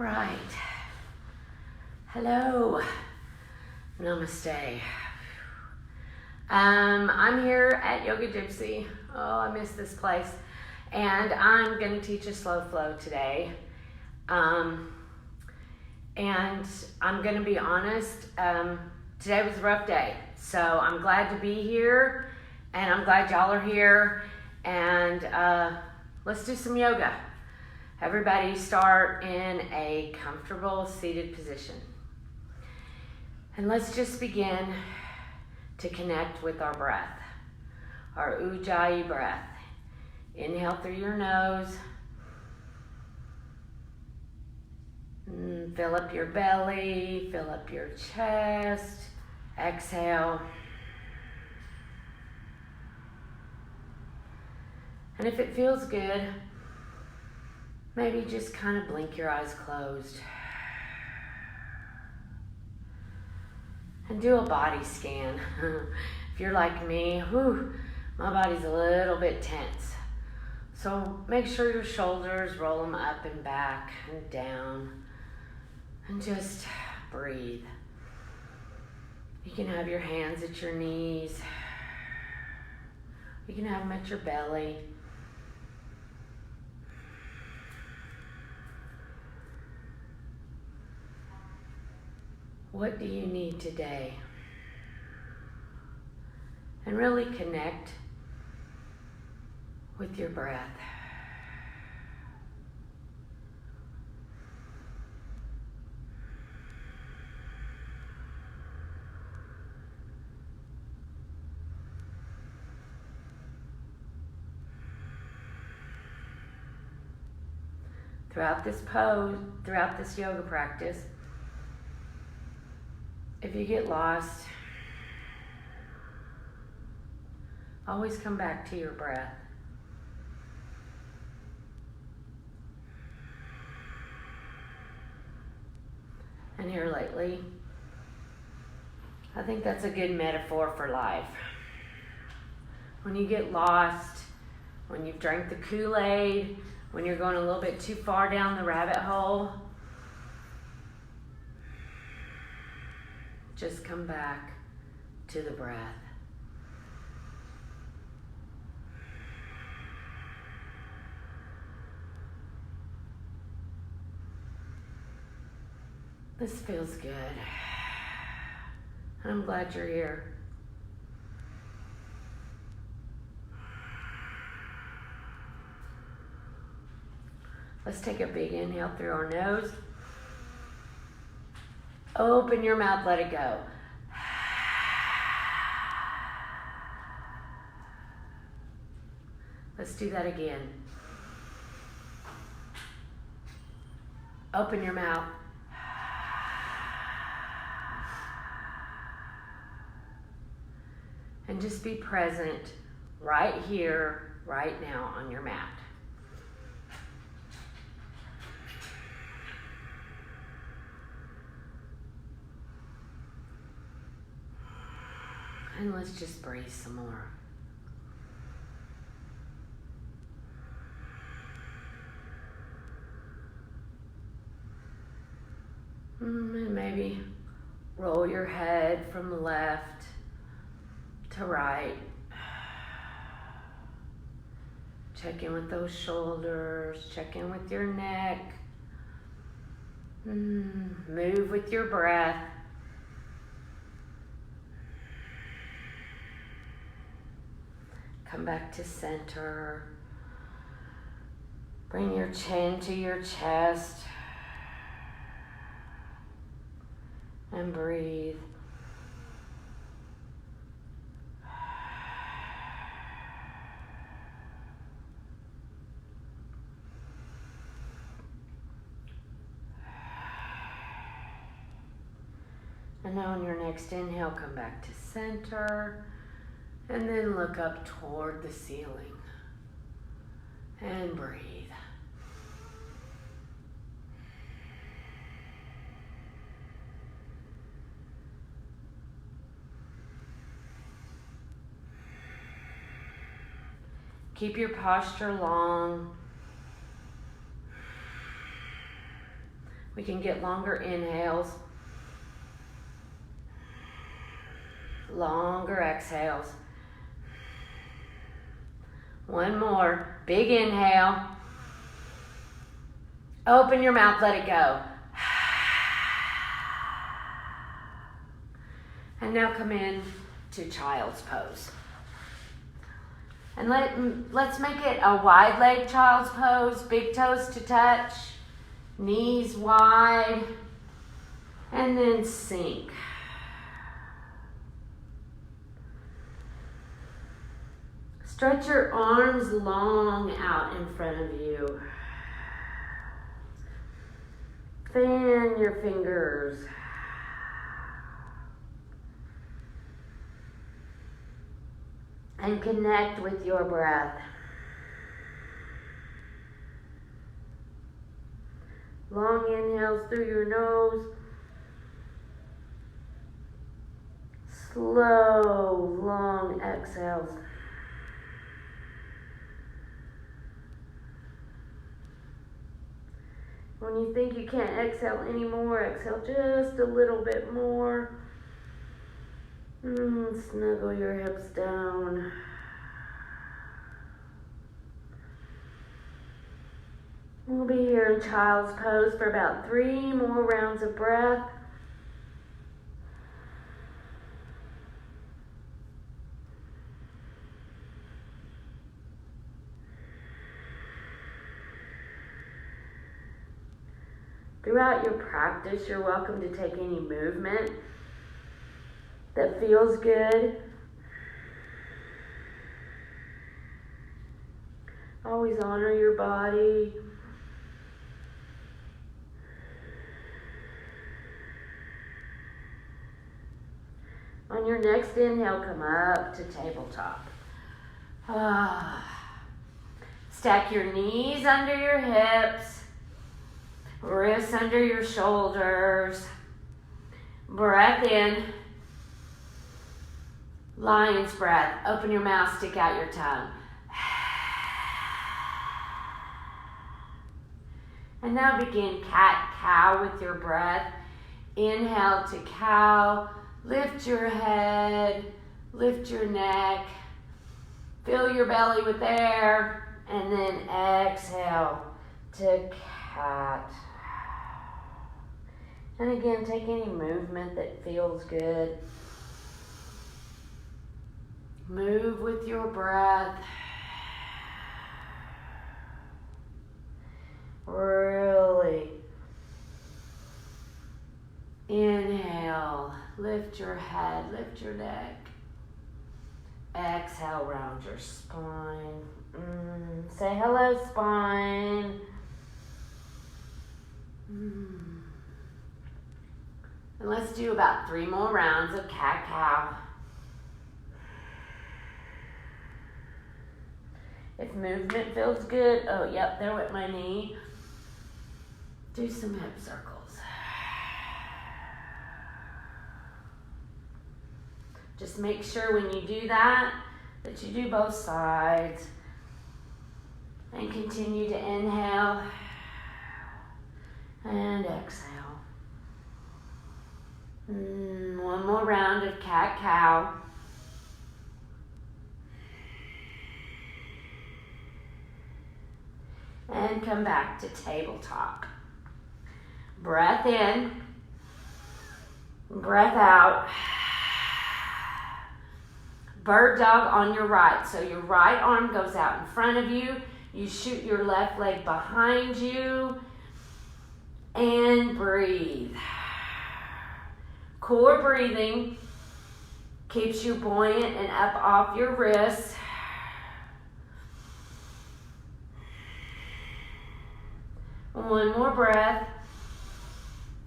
right. Hello. Namaste. I'm here at Yoga Gypsy. Oh, I miss this place. And I'm going to teach a slow flow today. And I'm going to be honest, today was a rough day. So I'm glad to be here, and I'm glad y'all are here. And let's do some yoga. Everybody start in a comfortable seated position. And let's just begin to connect with our breath, our Ujjayi breath. Inhale through your nose. Fill up your belly, fill up your chest. Exhale. And if it feels good, maybe just kind of blink your eyes closed. And do a body scan. If you're like me, my body's a little bit tense. So make sure your shoulders, roll them up and back and down. And just breathe. You can have your hands at your knees. You can have them at your belly. What do you need today? And really connect with your breath. Throughout this pose, throughout this yoga practice, if you get lost, always come back to your breath. And here lately, I think that's a good metaphor for life. When you get lost, when you've drank the Kool-Aid, when you're going a little bit too far down the rabbit hole, just come back to the breath. This feels good. And I'm glad you're here. Let's take a big inhale through our nose. Open your mouth, let it go. Let's do that again. Open your mouth. And just be present right here, right now on your mat. And let's just breathe some more. And maybe roll your head from left to right. Check in with those shoulders. Check in with your neck. Move with your breath. Come back to center. Bring your chin to your chest. And breathe. And now on your next inhale, come back to center. And then look up toward the ceiling. And breathe. Keep your posture long. We can get longer inhales, longer exhales. One more. Big inhale. Open your mouth, let it go. And now come in to child's pose. And let's make it a wide leg child's pose, big toes to touch, knees wide, and then sink. Stretch your arms long out in front of you. Fan your fingers. And connect with your breath. Long inhales through your nose. Slow, long exhales. When you think you can't exhale anymore, exhale just a little bit more. Snuggle your hips down. We'll be here in child's pose for about 3 more rounds of breath. Throughout your practice, you're welcome to take any movement that feels good. Always honor your body. On your next inhale, come up to tabletop. Stack your knees under your hips. Wrists under your shoulders. Breath in. Lion's breath. Open your mouth, stick out your tongue. And now begin cat-cow with your breath. Inhale to cow. Lift your head. Lift your neck. Fill your belly with air. And then exhale to cat. And again, take any movement that feels good. Move with your breath. Really inhale. Lift your head, lift your neck. Exhale, round your spine. Say hello, spine. And let's do about 3 more rounds of cat-cow. If movement feels good, oh, yep, there went my knee. Do some hip circles. Just make sure when you do that you do both sides. And continue to inhale and exhale. One more round of cat-cow. And come back to tabletop. Breath in. Breath out. Bird dog on your right. So your right arm goes out in front of you. You shoot your left leg behind you. And breathe. Core breathing keeps you buoyant and up off your wrists. One more breath.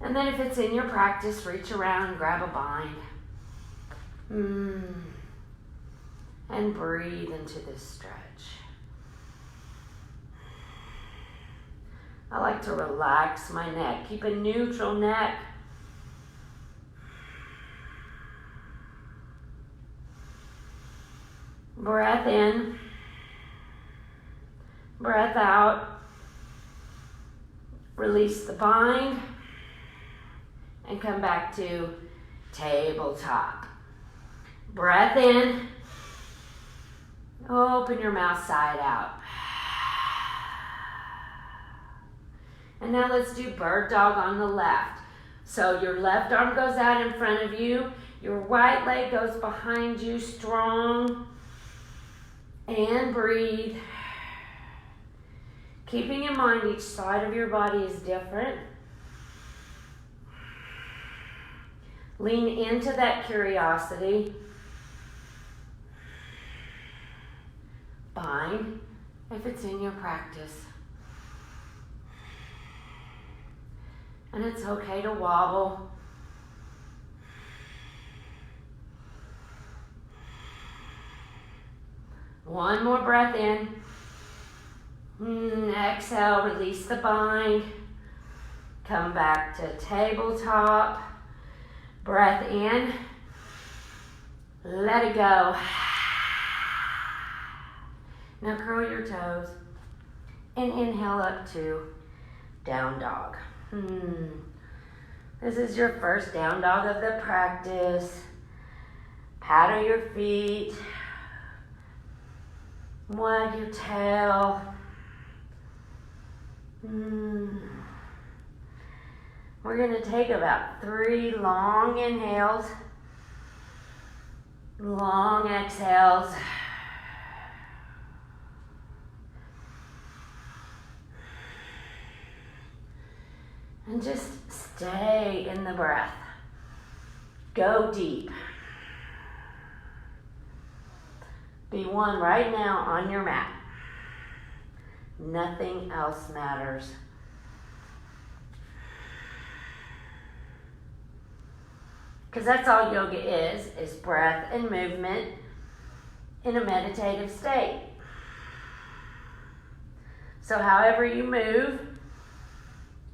And then if it's in your practice, reach around and grab a bind. And breathe into this stretch. I like to relax my neck. Keep a neutral neck. Breath in. Breath out. Release the bind. and come back to tabletop. Breath in. Open your mouth side out. And now let's do bird dog on the left. So your left arm goes out in front of you. Your right leg goes behind you, strong. And breathe. Keeping in mind each side of your body is different. Lean into that curiosity. Bind if it's in your practice. And it's okay to wobble. One more breath in. Exhale, release the bind. Come back to tabletop. Breath in. Let it go. Now curl your toes and inhale up to down dog. This is your first down dog of the practice. Paddle your feet. Wag your tail. We're going to take about 3 long inhales, long exhales. And just stay in the breath. Go deep. Be one right now on your mat. Nothing else matters. Because that's all yoga is breath and movement in a meditative state. So however you move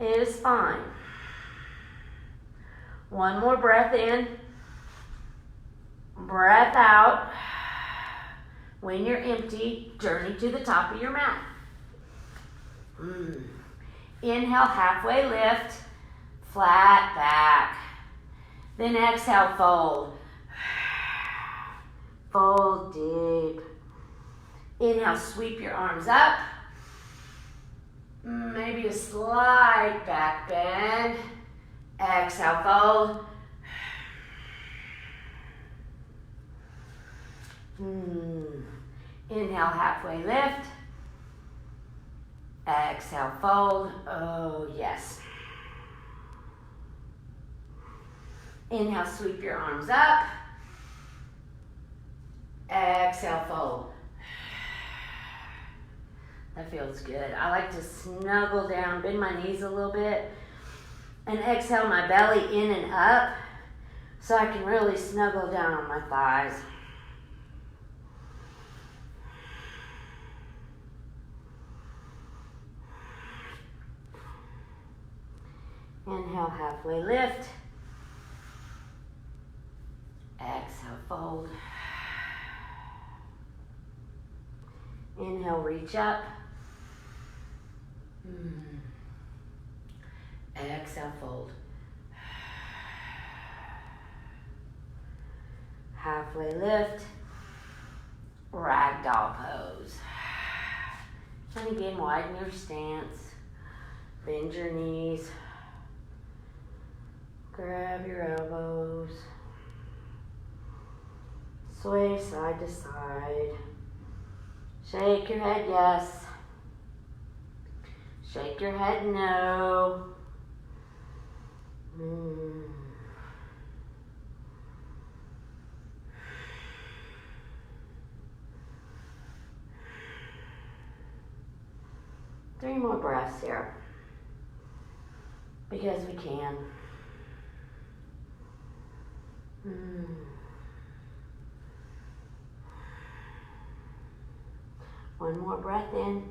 is fine. One more breath in. Breath out. When you're empty, journey to the top of your mat. Inhale, halfway lift, flat back. Then exhale, fold. Fold deep. Inhale, sweep your arms up. Maybe a slight back bend. Exhale, fold. Inhale, halfway lift. Exhale, fold. Oh, yes. Inhale, sweep your arms up. Exhale, fold. That feels good. I like to snuggle down, bend my knees a little bit, and exhale my belly in and up so I can really snuggle down on my thighs. Inhale, halfway lift. Exhale, fold. Inhale, reach up. Exhale, fold. Halfway lift. Ragdoll pose. And again, widen your stance. Bend your knees. Grab your elbows. Sway side to side. Shake your head yes. Shake your head no. 3 more breaths here. Because we can. One more breath in.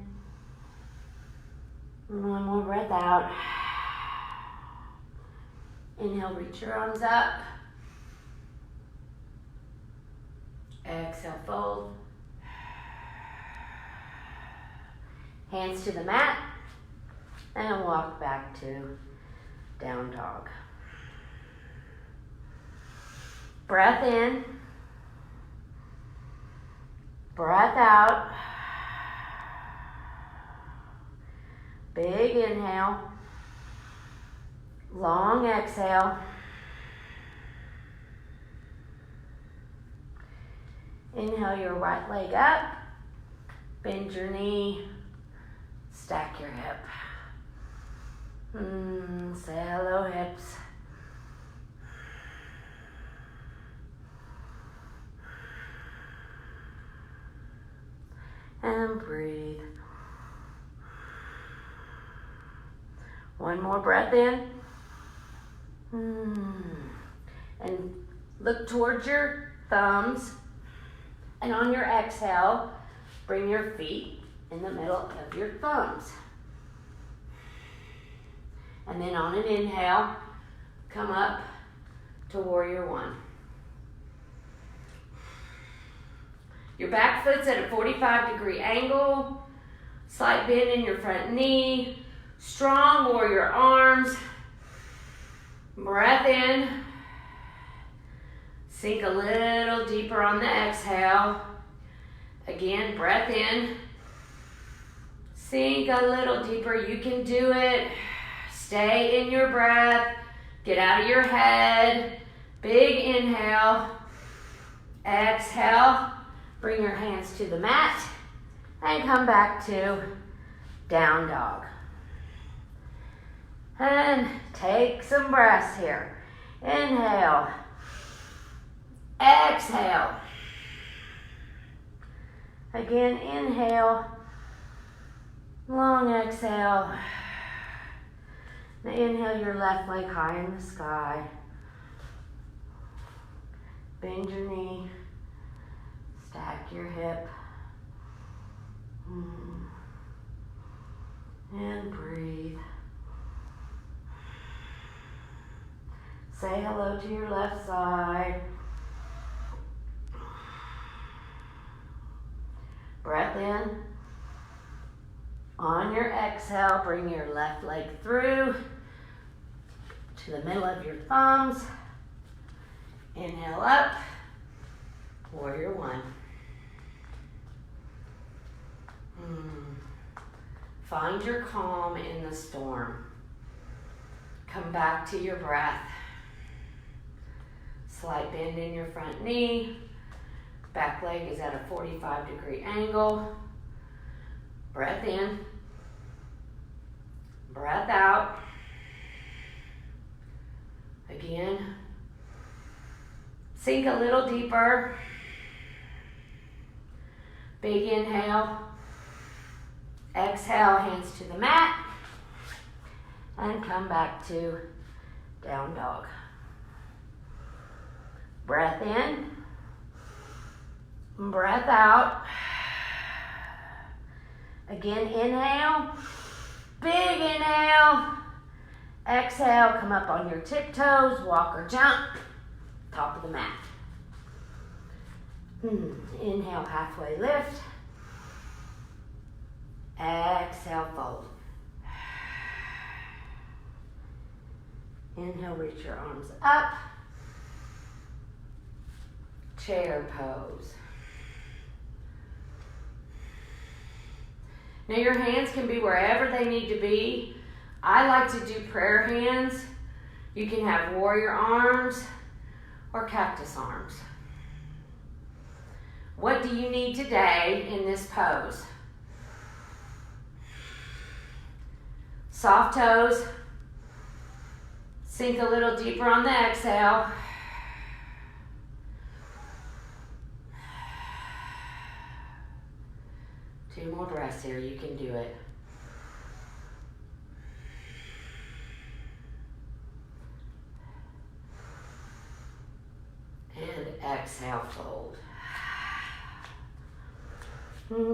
One more breath out. Inhale, reach your arms up. Exhale, fold. Hands to the mat. And walk back to down dog. Breath in. Breath out. Big inhale. Long exhale. Inhale your right leg up. Bend your knee. Stack your hip. Say hello, hips. And breathe. One more breath in. And look towards your thumbs. And on your exhale, bring your feet in the middle of your thumbs. And then on an inhale, come up to warrior one. Your back foot's at a 45-degree angle. Slight bend in your front knee. Strong warrior arms. Breath in. Sink a little deeper on the exhale. Again, breath in. Sink a little deeper. You can do it. Stay in your breath. Get out of your head. Big inhale. Exhale. Bring your hands to the mat. And come back to down dog. And take some breaths here. Inhale. Exhale. Again, inhale. Long exhale. Now inhale your left leg high in the sky. Bend your knee. Stack your hip. And breathe. Say hello to your left side. Breath in. On your exhale, bring your left leg through to the middle of your thumbs. Inhale up. Warrior one. Find your calm in the storm. Come back to your breath. Slight bend in your front knee. Back leg is at a 45-degree angle. Breath in. Breath out. Again. Sink a little deeper. Big inhale. Exhale, hands to the mat. And come back to down dog. Breath in. Breath out. Again, inhale. Big inhale. Exhale, come up on your tiptoes, walk or jump. Top of the mat. Inhale, halfway lift. Exhale, fold. Inhale, reach your arms up. Chair pose. Now your hands can be wherever they need to be. I like to do prayer hands. You can have warrior arms or cactus arms. What do you need today in this pose? Soft toes. Sink a little deeper on the exhale. Two more breaths here. You can do it. And exhale, fold.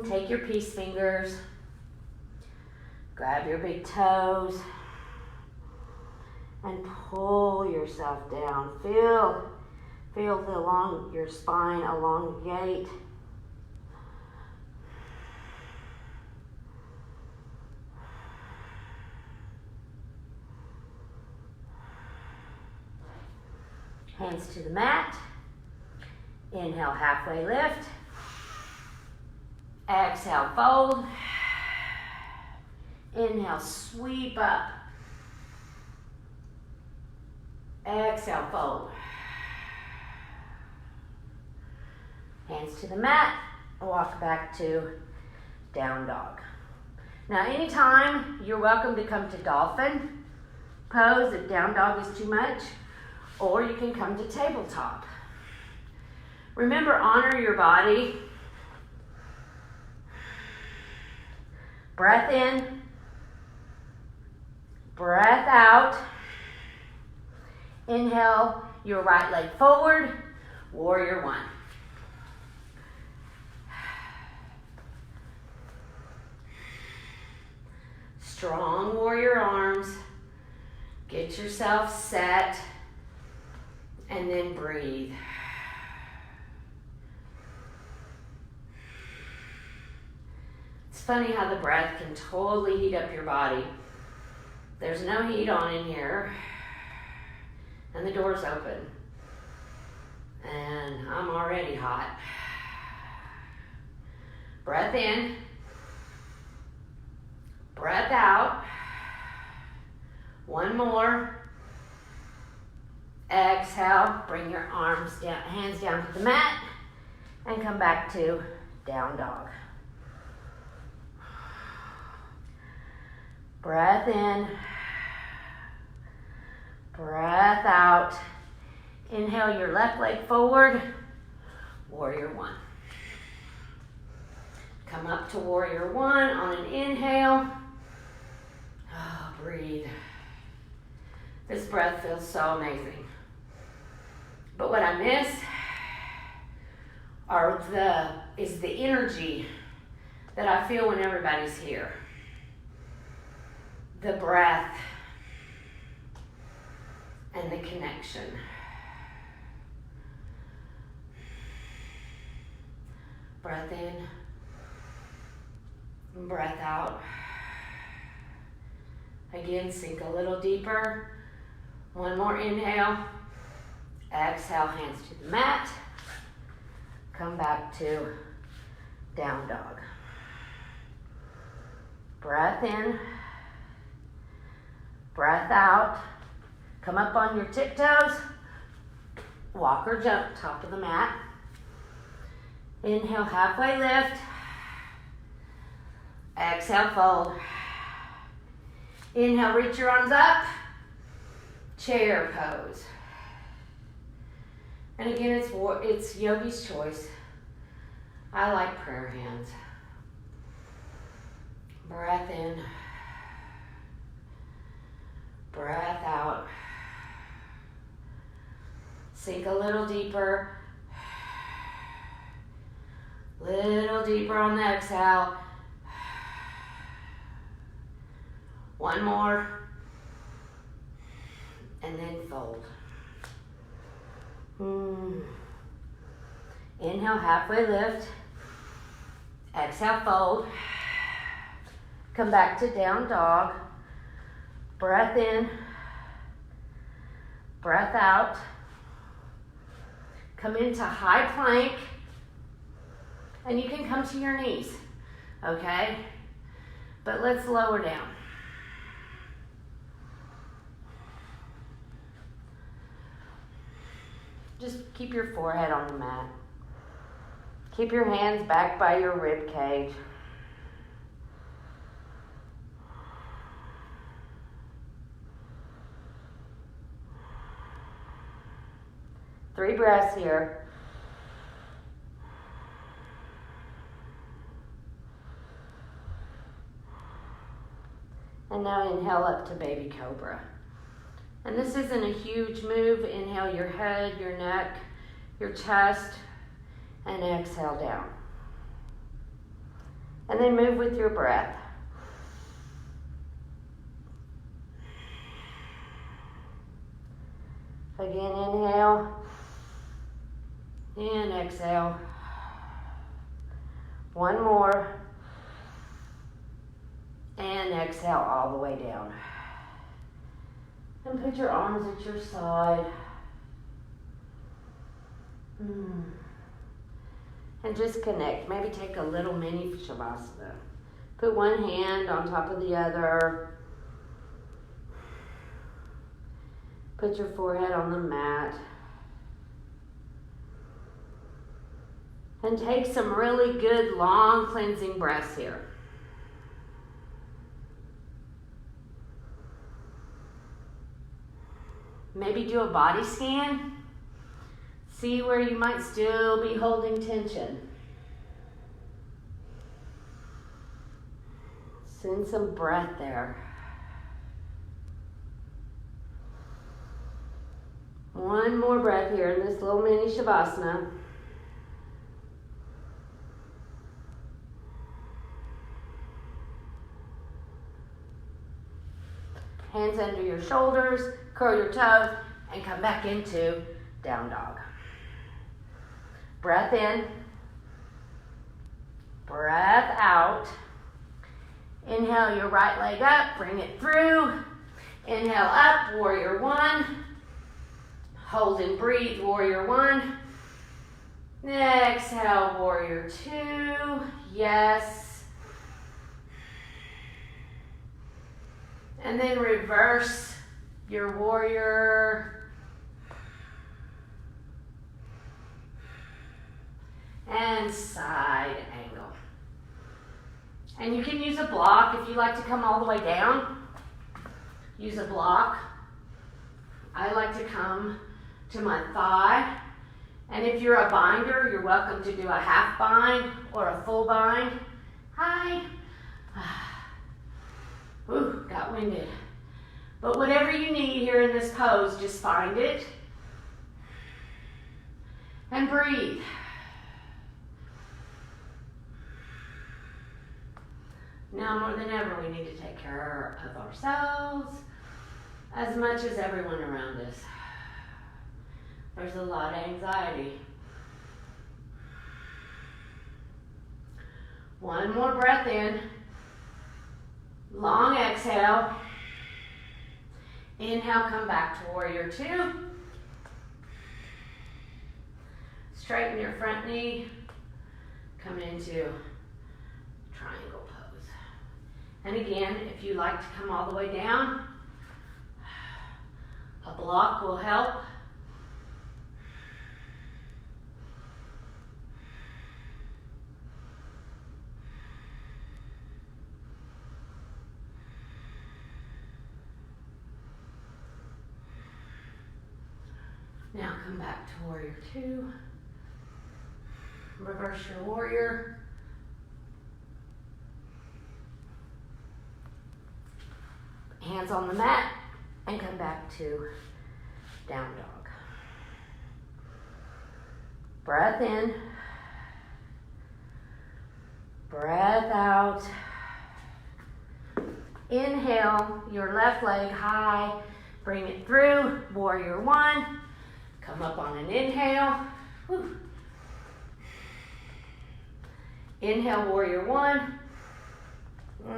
Take your peace fingers. Grab your big toes. And pull yourself down. Feel your spine elongate. Hands to the mat. Inhale, halfway lift. Exhale, fold. Inhale, sweep up. Exhale, fold. Hands to the mat. Walk back to down dog. Now, anytime, you're welcome to come to dolphin pose if down dog is too much, or you can come to tabletop. Remember, honor your body. Breath in, breath out. Inhale your right leg forward, warrior one. Strong warrior arms. Get yourself set and then breathe. It's funny how the breath can totally heat up your body. There's no heat on in here, and the door's open, and I'm already hot. Breath in, breath out. One more. Exhale, bring your arms down, hands down to the mat, and come back to down dog. Breath in, breath out. Inhale your left leg forward, warrior one. Come up to warrior one on an inhale. Oh, breathe. This breath feels so amazing. But what I miss is the energy that I feel when everybody's here. The breath and the connection. Breath in, breath out. Again, sink a little deeper. One more inhale. Exhale, hands to the mat. Come back to down dog. Breath in, breath out. Come up on your tiptoes. Walk or jump, top of the mat. Inhale, halfway lift. Exhale, fold. Inhale, reach your arms up. Chair pose. And again, it's yogi's choice. I like prayer hands. Breath in. Breath out. Sink a little deeper. Little deeper on the exhale. One more. And then fold. Inhale, halfway lift. Exhale, fold. Come back to down dog. Breath in. Breath out. Come into high plank. And you can come to your knees. Okay? But let's lower down. Just keep your forehead on the mat. Keep your hands back by your rib cage. Three breaths here. And now inhale up to baby cobra. And this isn't a huge move. Inhale your head, your neck, your chest, and exhale down. And then move with your breath. Again, inhale and exhale. One more. And exhale all the way down. And put your arms at your side. And just connect. Maybe take a little mini Shavasana. Put one hand on top of the other. Put your forehead on the mat. And take some really good, long, cleansing breaths here. Maybe do a body scan. See where you might still be holding tension. Send some breath there. One more breath here in this little mini Shavasana. Hands under your shoulders, curl your toes, and come back into down dog. Breath in, breath out. Inhale your right leg up, bring it through. Inhale up, warrior one. Hold and breathe, warrior one. Exhale, warrior two. Yes. And then reverse your warrior. And side angle. And you can use a block if you like to come all the way down. Use a block. I like to come to my thigh. And if you're a binder, you're welcome to do a half bind or a full bind. Hi. Ooh, got winded. But whatever you need here in this pose, just find it. And breathe. Now more than ever, we need to take care of ourselves as much as everyone around us. There's a lot of anxiety. One more breath in. Long exhale. Inhale, come back to warrior two. Straighten your front knee. Come into triangle pose. And again, if you like to come all the way down, a block will help. Now come back to warrior two. Reverse your warrior. Hands on the mat and come back to down dog. Breath in. Breath out. Inhale your left leg high. Bring it through. Warrior one. Come up on an inhale. Whew. Inhale, warrior one.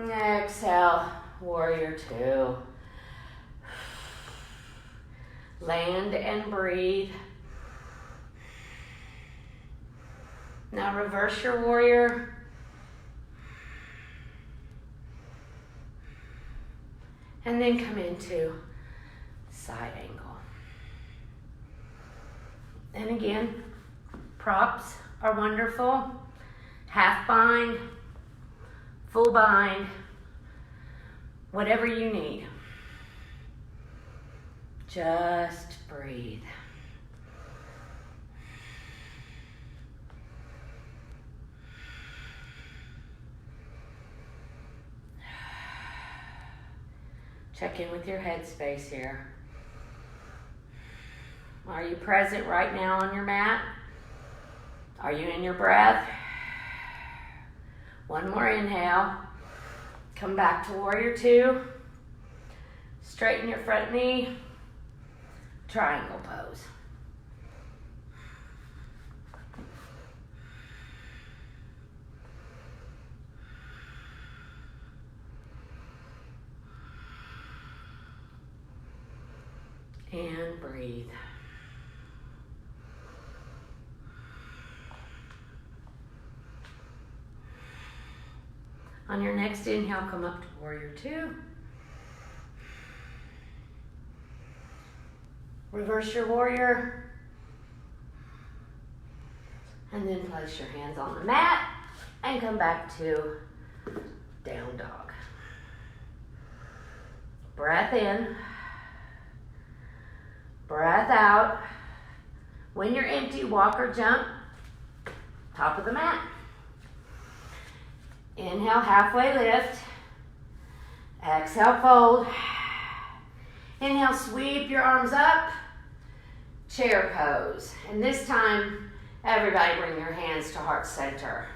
Exhale, warrior two. Land and breathe. Now reverse your warrior. And then come into side angle. And again, props are wonderful. Half bind, full bind, whatever you need. Just breathe. Check in with your headspace here. Are you present right now on your mat? Are you in your breath? One more inhale. Come back to warrior two. Straighten your front knee. Triangle pose. And breathe. On your next inhale, come up to warrior two. Reverse your warrior. And then place your hands on the mat and come back to down dog. Breath in. Breath out. When you're empty, walk or jump. Top of the mat. Inhale, halfway lift. Exhale, fold. Inhale, sweep your arms up. Chair pose. And this time, everybody bring your hands to heart center.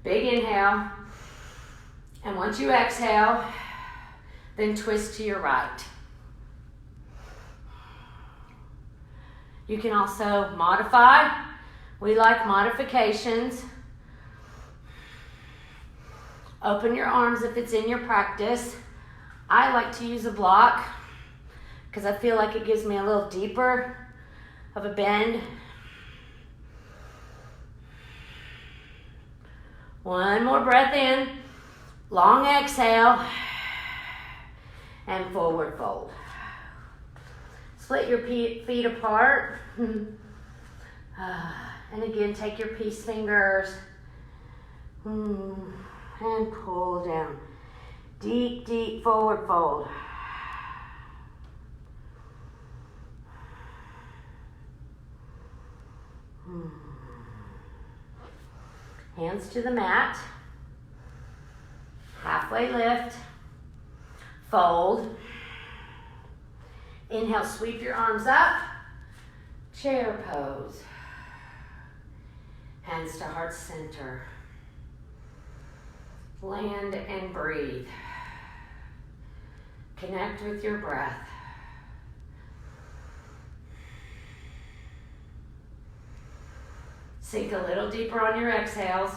Big inhale. And once you exhale, then twist to your right. You can also modify. We like modifications. Open your arms if it's in your practice. I like to use a block because I feel like it gives me a little deeper of a bend. One more breath in. Long exhale. And forward fold. Split your feet apart. And again, take your peace fingers. And pull down. Deep, deep forward fold. Hands to the mat. Halfway lift. Fold. Inhale, sweep your arms up. Chair pose. Hands to heart center. Land and breathe. Connect with your breath. Sink a little deeper on your exhales.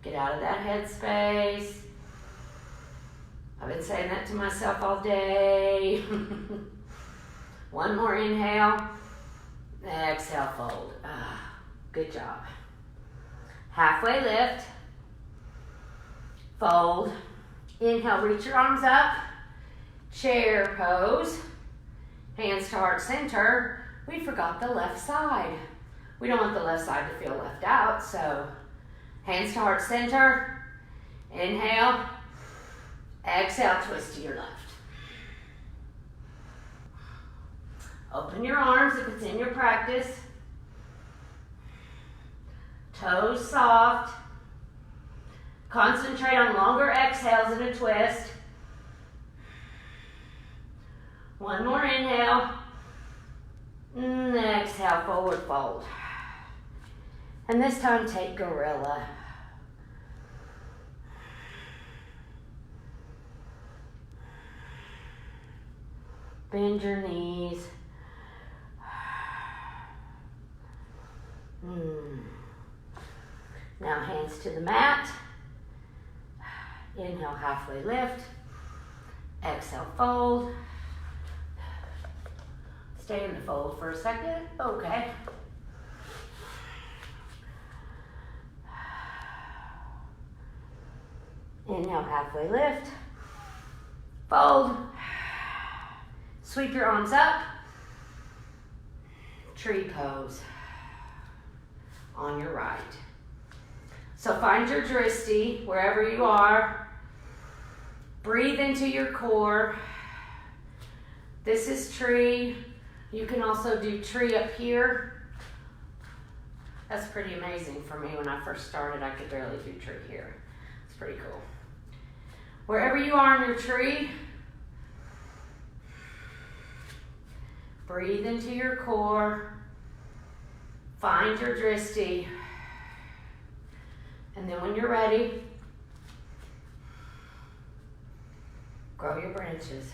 Get out of that headspace. I've been saying that to myself all day. One more inhale. Exhale, fold. Good job. Halfway lift. Fold. Inhale, reach your arms up. Chair pose. Hands to heart center. We forgot the left side. We don't want the left side to feel left out, so hands to heart center. Inhale. Exhale, twist to your left. Open your arms if it's in your practice. Toes soft. Concentrate on longer exhales and a twist. One more inhale. Exhale, forward fold. And this time take gorilla. Bend your knees. Now hands to the mat. Inhale, halfway lift. Exhale, fold. Stay in the fold for a second. Okay. Inhale, halfway lift. Fold. Sweep your arms up. Tree pose on your right. So find your drishti wherever you are. Breathe into your core. This is tree. You can also do tree up here. That's pretty amazing for me. When I first started, I could barely do tree here. It's pretty cool. Wherever you are in your tree, breathe into your core. Find your drishti. And then when you're ready, grow your branches.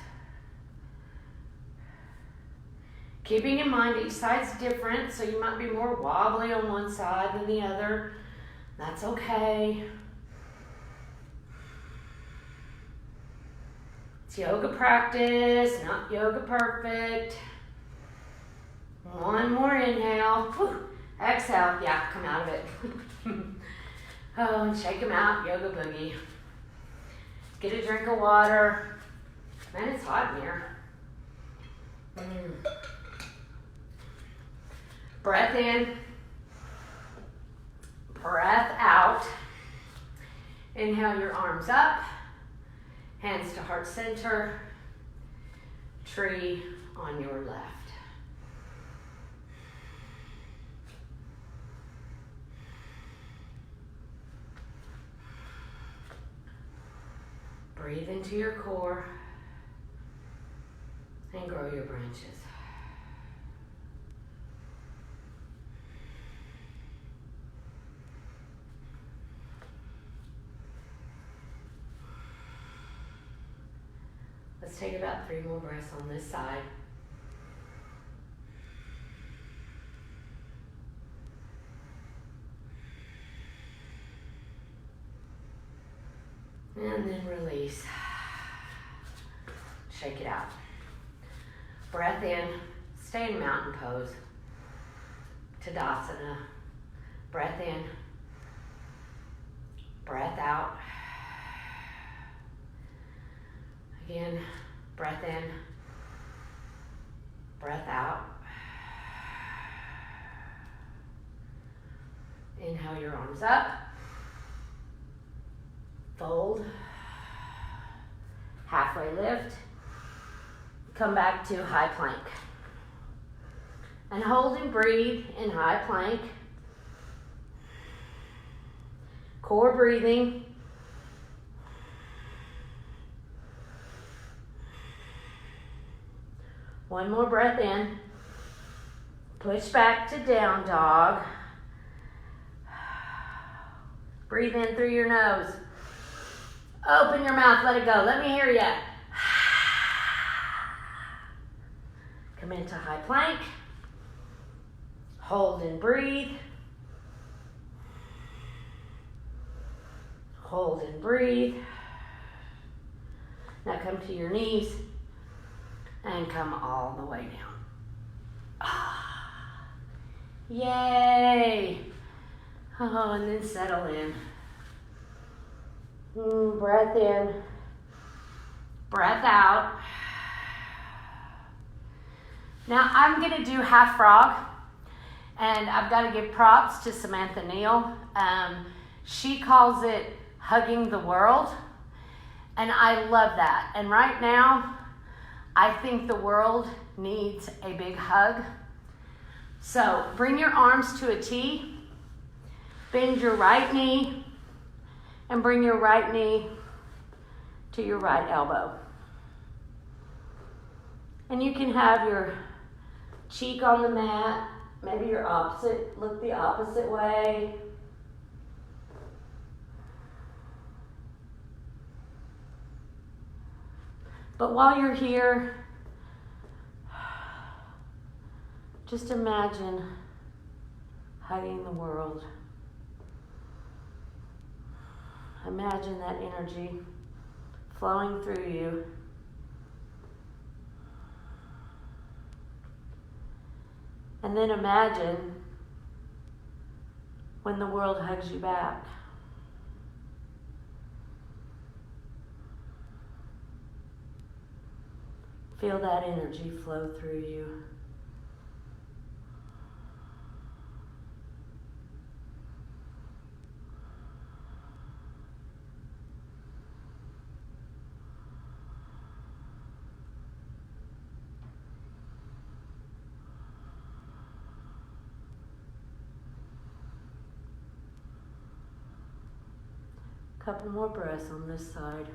Keeping in mind each side's different, so you might be more wobbly on one side than the other. That's okay. yoga practice, not yoga perfect. One more inhale. Whew. Exhale. Yeah, come out of it. Oh, and shake them out. Yoga boogie. Get a drink of water. Man, it's hot in here. Breath in. Breath out. Inhale your arms up. Hands to heart center. Tree on your left. Breathe into your core and grow your branches. Let's take about 3 more breaths on this side. And then release. Shake it out. Breath in. Stay in mountain pose. Tadasana. Breath in. Breath out. Again, breath in. Breath out. Inhale your arms up. Fold. Halfway lift. Come back to high plank. And hold and breathe in high plank. Core breathing. One more breath in. Push back to down dog. Breathe in through your nose. Open your mouth, let it go. Let me hear you. Come into high plank. Hold and breathe. Hold and breathe. Now come to your knees and come all the way down. Yay! Oh, and then settle in. Breath in. Breath out. Now I'm going to do half frog. And I've got to give props to Samantha Neal. She calls it hugging the world. And I love that. And right now, I think the world needs a big hug. So bring your arms to a T. Bend your right knee. And bring your right knee to your right elbow. And you can have your cheek on the mat. Maybe your opposite, look the opposite way. But while you're here, just imagine hugging the world. Imagine that energy flowing through you. And then imagine when the world hugs you back. Feel that energy flow through you. Couple more breaths on this side.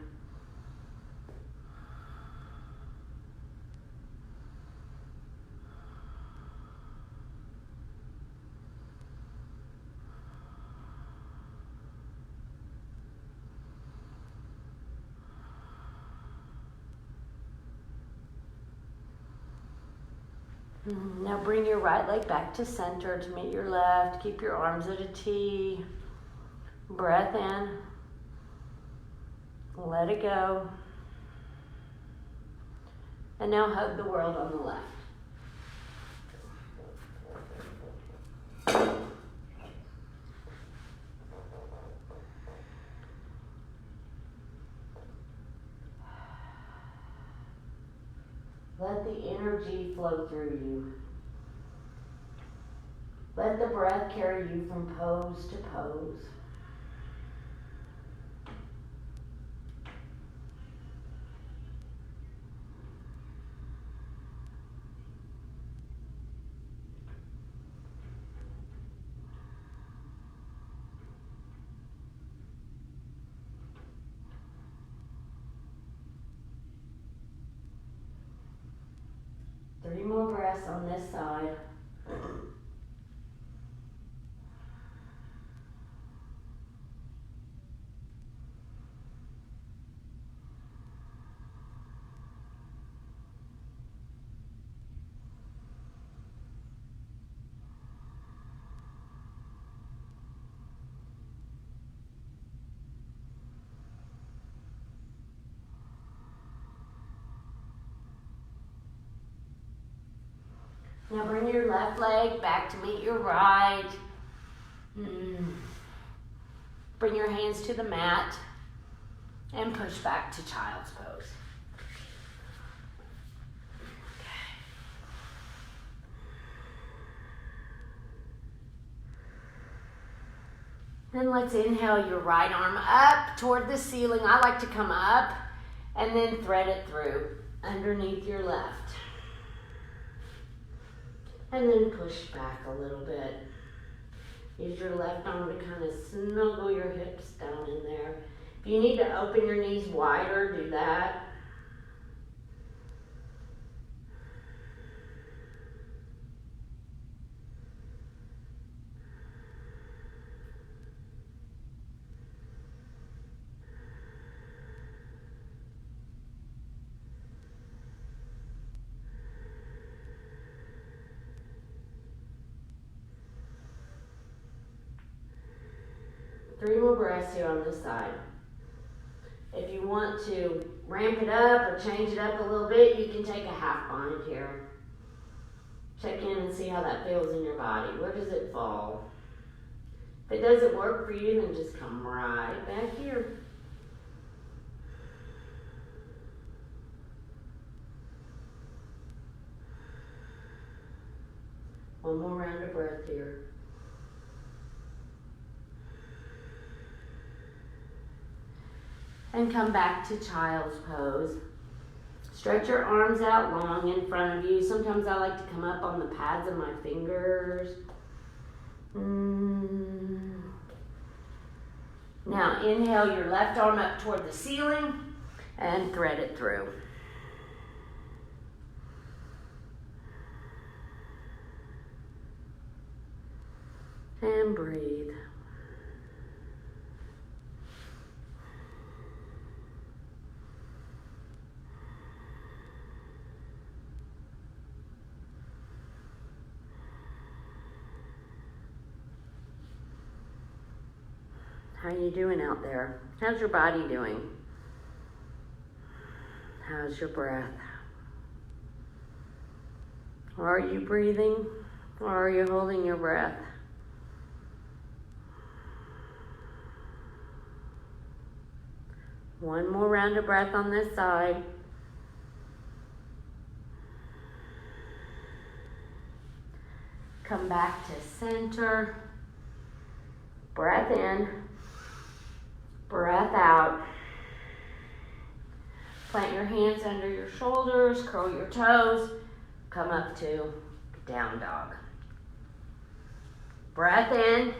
Now bring your right leg back to center to meet your left. Keep your arms at a T. Breath in. Let it go. And now hug the world on the left. Let the energy flow through you. Let the breath carry you from pose to pose. Three more breaths on this side. Now bring your left leg back to meet your right. Bring your hands to the mat and push back to child's pose. Okay. Then let's inhale your right arm up toward the ceiling. I like to come up and then thread it through underneath your left. And then push back a little bit. Use your left arm to kind of snuggle your hips down in there. If you need to open your knees wider, do that. Three more breaths here on this side. If you want to ramp it up or change it up a little bit, you can take a half bind here. Check in and see how that feels in your body. Where does it fall? If it doesn't work for you, then just come right back here. One more round of breath here. And come back to child's pose. Stretch your arms out long in front of you. Sometimes I like to come up on the pads of my fingers. Now inhale your left arm up toward the ceiling and thread it through. And breathe. How are you doing out there? How's your body doing? How's your breath? Are you breathing or are you holding your breath? One more round of breath on this side. Come back to center. Breath in. Breath out. Plant your hands under your shoulders, curl your toes, come up to down dog. Breath in.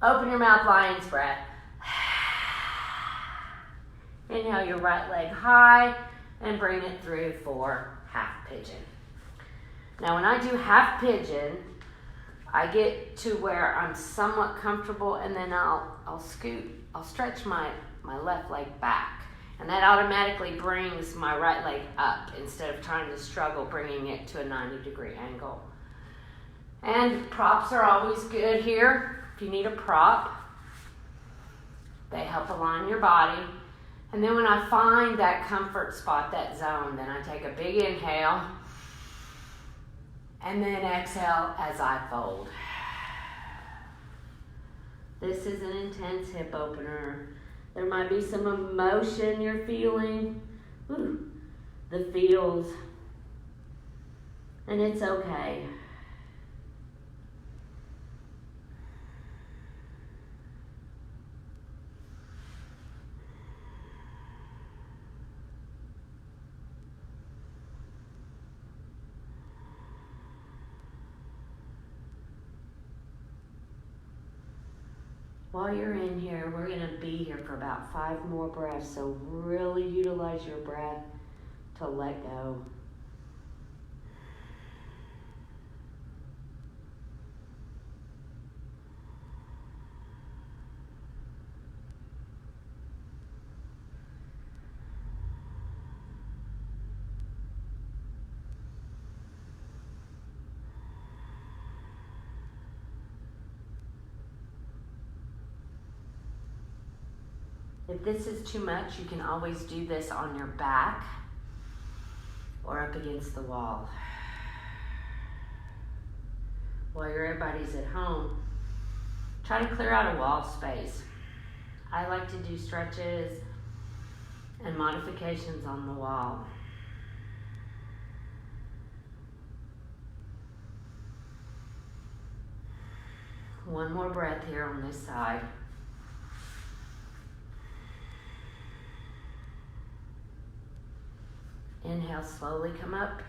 Open your mouth, lion's breath. Inhale your right leg high and bring it through for half pigeon. Now when I do half pigeon, I get to where I'm somewhat comfortable and then I'll stretch my left leg back. And that automatically brings my right leg up instead of trying to struggle bringing it to a 90-degree angle. And props are always good here. If you need a prop, they help align your body. And then when I find that comfort spot, that zone, then I take a big inhale and then exhale as I fold. This is an intense hip opener. There might be some emotion you're feeling. Ooh, the feels. And it's okay. While you're in here, we're going to be here for about 5 more breaths, so really utilize your breath to let go. If this is too much, you can always do this on your back or up against the wall. While everybody's at home, try to clear out a wall space. I like to do stretches and modifications on the wall. One more breath here on this side. Inhale, slowly come up.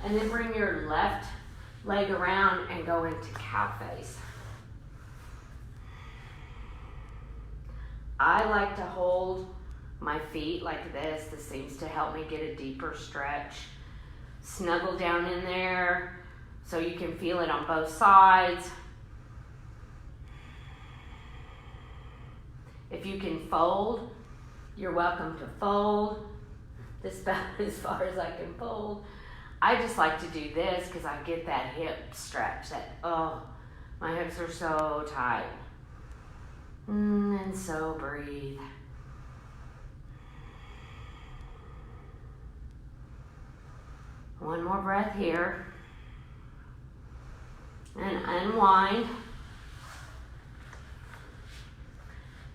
And then bring your left leg around and go into cow face. I like to hold my feet like this. This seems to help me get a deeper stretch. Snuggle down in there so you can feel it on both sides. If you can fold, you're welcome to fold. This about as far as I can fold. I just like to do this because I get that hip stretch. My hips are so tight. And so breathe. One more breath here. And unwind.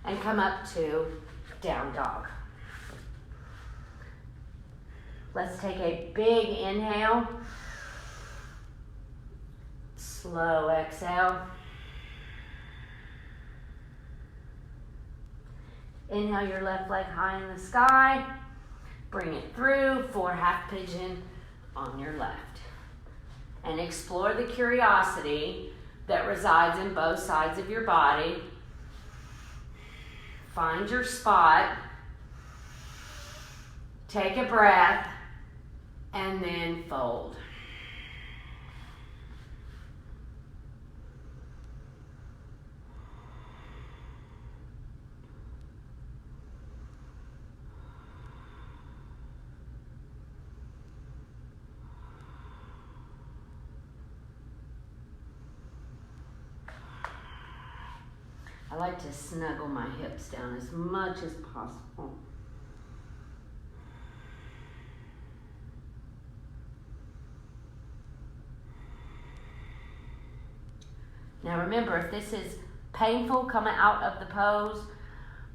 And come up to down dog. Let's take a big inhale. Slow exhale. Inhale your left leg high in the sky. Bring it through for half pigeon on your left. And explore the curiosity that resides in both sides of your body. Find your spot. Take a breath. And then fold. I like to snuggle my hips down as much as possible. Now remember, if this is painful, come out of the pose.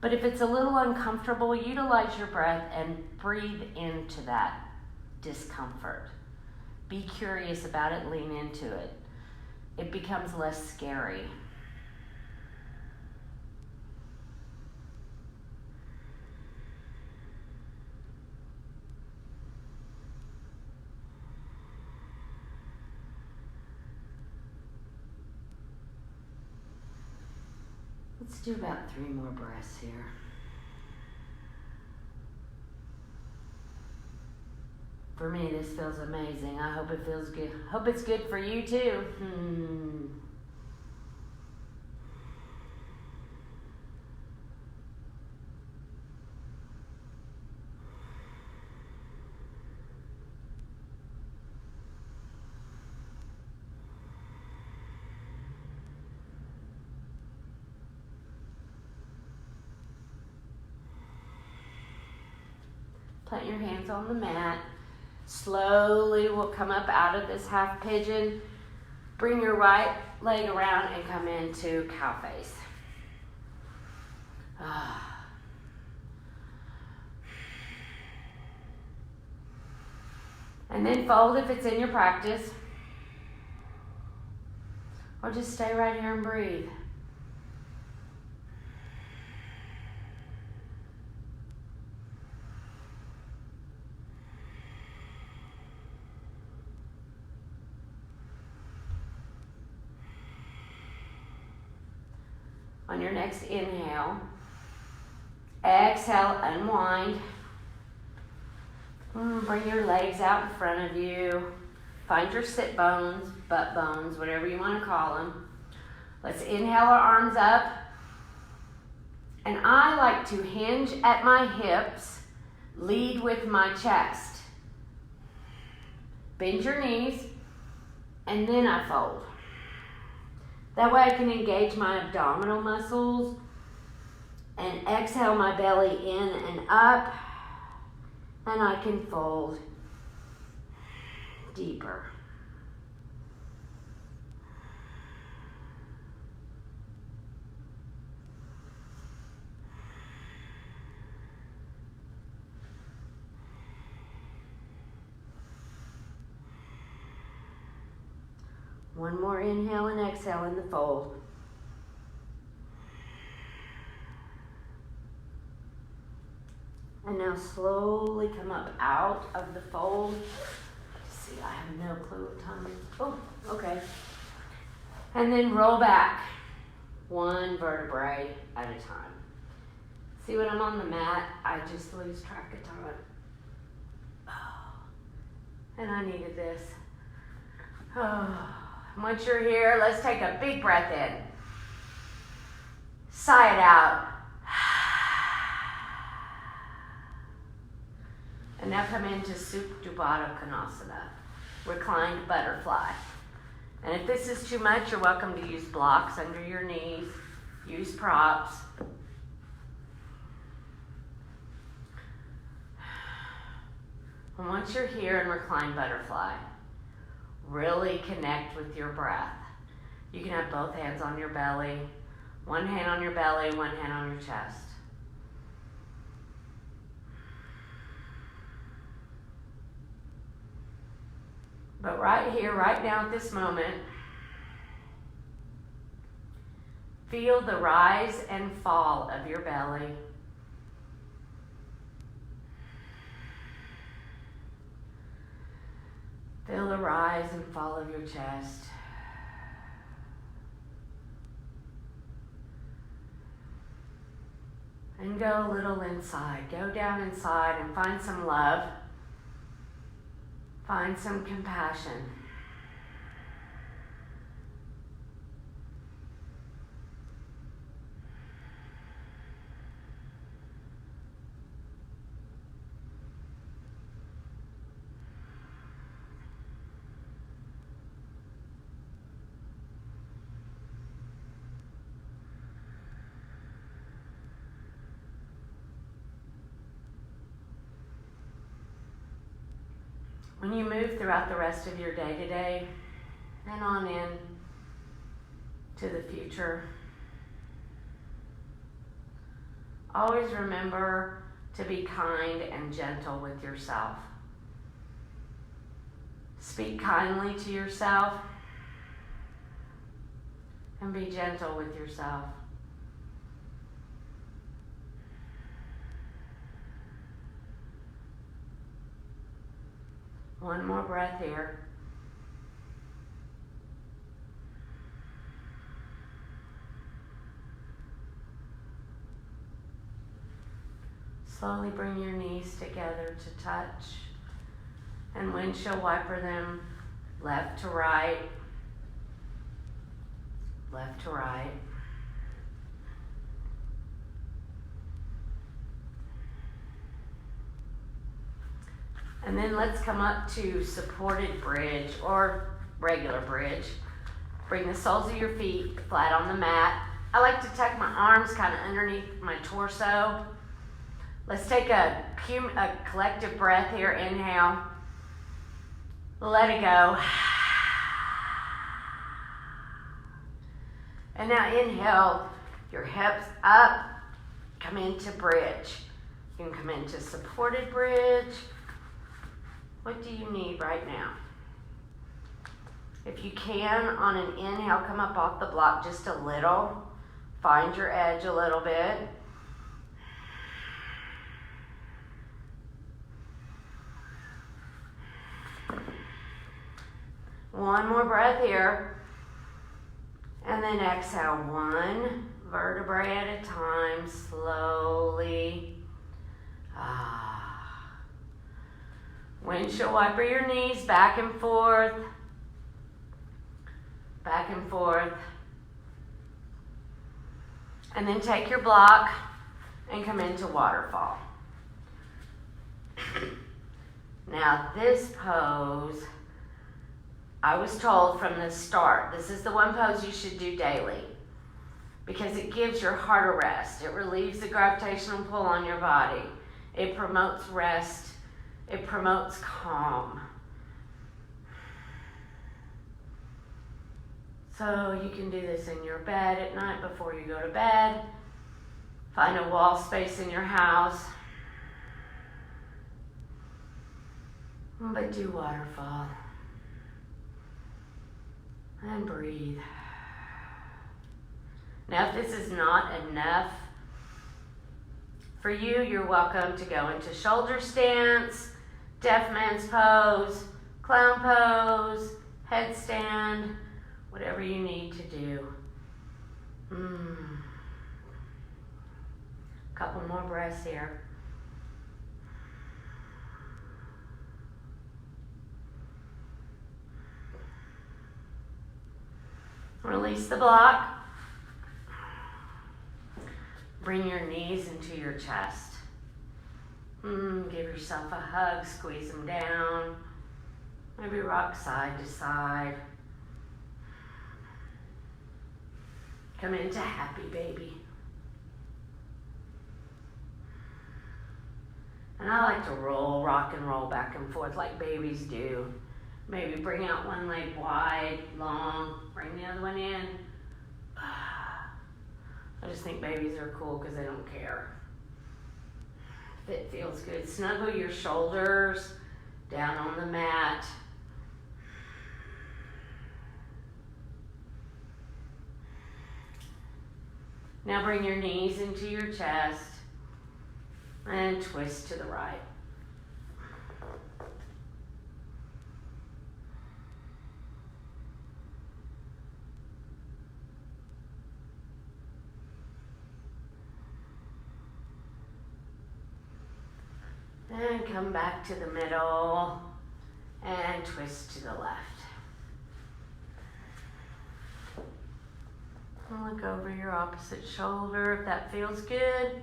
But if it's a little uncomfortable, utilize your breath and breathe into that discomfort. Be curious about it, lean into it. It becomes less scary. Let's do about 3 more breaths here. For me, this feels amazing. I hope it feels good. Hope it's good for you too. Plant your hands on the mat. Slowly we'll come up out of this half pigeon. Bring your right leg around and come into cow face. And then fold if it's in your practice. Or just stay right here and breathe. On your next inhale, exhale, unwind. Bring your legs out in front of you. Find your sit bones, butt bones, whatever you want to call them. Let's inhale our arms up. And I like to hinge at my hips, lead with my chest. Bend your knees, and then I fold. That way I can engage my abdominal muscles and exhale my belly in and up, and I can fold deeper. One more inhale and exhale in the fold. And now slowly come up out of the fold. See, I have no clue what time it is. Oh, okay. And then roll back one vertebrae at a time. See, when I'm on the mat, I just lose track of time. Oh, and I needed this. Oh. Once you're here, let's take a big breath in. Sigh it out. And now come into Supta Baddha Konasana, reclined butterfly. And if this is too much, you're welcome to use blocks under your knees. Use props. And once you're here in reclined butterfly, really connect with your breath. You can have both hands on your belly, one hand on your belly, one hand on your chest. But right here, right now at this moment, feel the rise and fall of your belly. Feel the rise and fall of your chest. And go a little inside. Go down inside and find some love. Find some compassion. When you move throughout the rest of your day today and on in to the future, always remember to be kind and gentle with yourself. Speak kindly to yourself and be gentle with yourself. One more breath here. Slowly bring your knees together to touch, and windshield wiper them left to right, left to right. And then let's come up to supported bridge or regular bridge. Bring the soles of your feet flat on the mat. I like to tuck my arms kind of underneath my torso. Let's take a collective breath here. Inhale. Let it go. And now inhale, your hips up, come into bridge. You can come into supported bridge. What do you need right now? If you can, on an inhale, come up off the block just a little. Find your edge a little bit. One more breath here. And then exhale, one vertebrae at a time, slowly. Windshield wiper your knees back and forth. Back and forth. And then take your block and come into waterfall. Now this pose, I was told from the start, this is the one pose you should do daily because it gives your heart a rest. It relieves the gravitational pull on your body. It promotes rest. It promotes calm. So you can do this in your bed at night before you go to bed. Find a wall space in your house. But do waterfall. And breathe. Now, if this is not enough for you, you're welcome to go into shoulder stance, deaf man's pose, clown pose, headstand, whatever you need to do. Couple more breaths here. Release the block. Bring your knees into your chest. Give yourself a hug, squeeze them down. Maybe rock side to side. Come into happy baby. And I like to rock and roll back and forth like babies do. Maybe bring out one leg wide, long, bring the other one in. I just think babies are cool because they don't care. If it feels good. Snuggle your shoulders down on the mat. Now bring your knees into your chest and twist to the right. And come back to the middle and twist to the left. And look over your opposite shoulder if that feels good.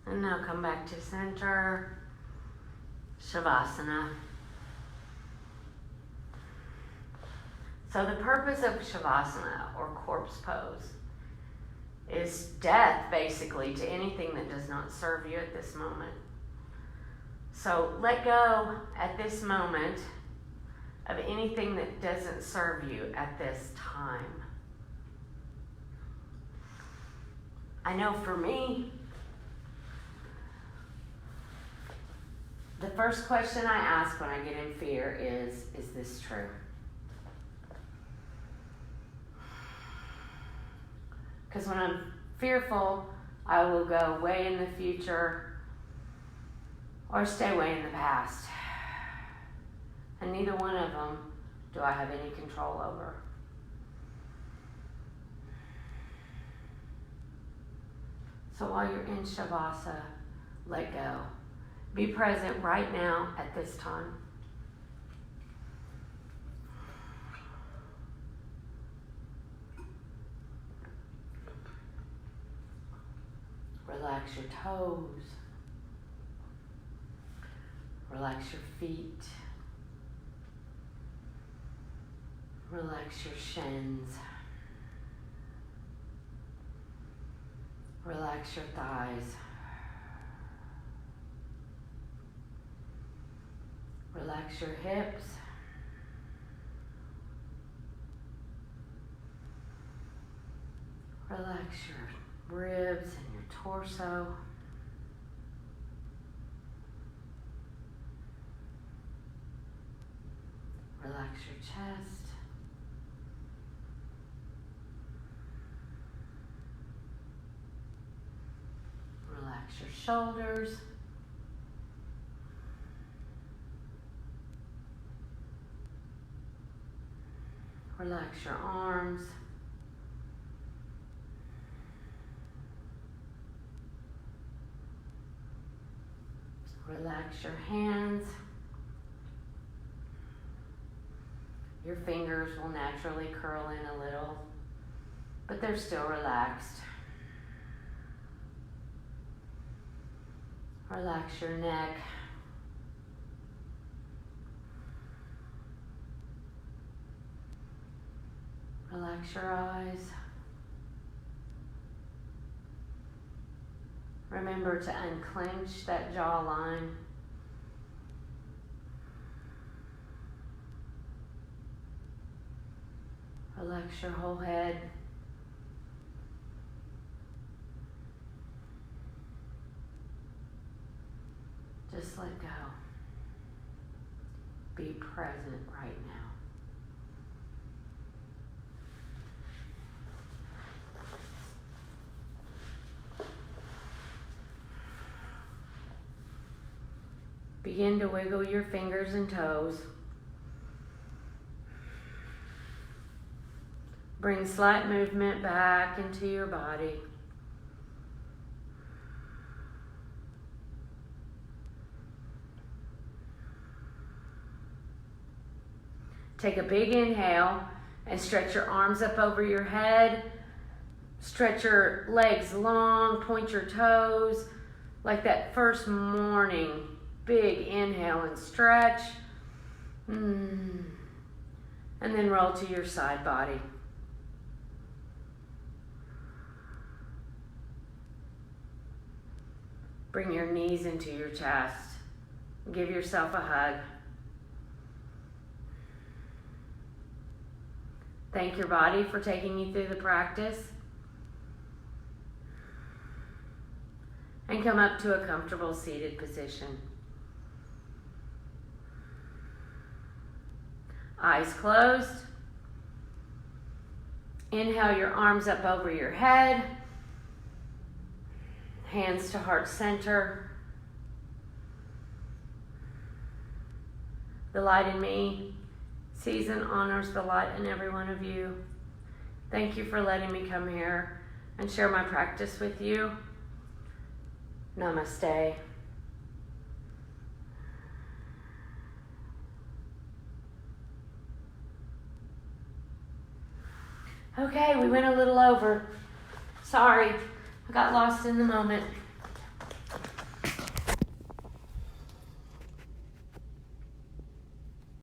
And now come back to center. Shavasana. So the purpose of Shavasana, or corpse pose, is death basically to anything that does not serve you at this moment. So let go at this moment of anything that doesn't serve you at this time. I know for me, the first question I ask when I get in fear is this true? Because when I'm fearful, I will go way in the future or stay way in the past. And neither one of them do I have any control over. So while you're in Shavasana, let go. Be present right now at this time. Relax your toes. Relax your feet. Relax your shins. Relax your thighs. Relax your hips. Relax your ribs and your torso. Relax your chest. Relax your shoulders. Relax your arms. Relax your hands. Your fingers will naturally curl in a little, but they're still relaxed. Relax your neck. Relax your eyes. Remember to unclench that jawline. Relax your whole head. Just let go. Be present right now. Begin to wiggle your fingers and toes. Bring slight movement back into your body. Take a big inhale and stretch your arms up over your head. Stretch your legs long, point your toes like that first morning. Big inhale and stretch. And then roll to your side body. Bring your knees into your chest. Give yourself a hug. Thank your body for taking you through the practice. And come up to a comfortable seated position. Eyes closed. Inhale your arms up over your head. Hands to heart center. The light in me sees and honors the light in every one of you. Thank you for letting me come here and share my practice with you. Namaste. Okay, we went a little over. Sorry, I got lost in the moment.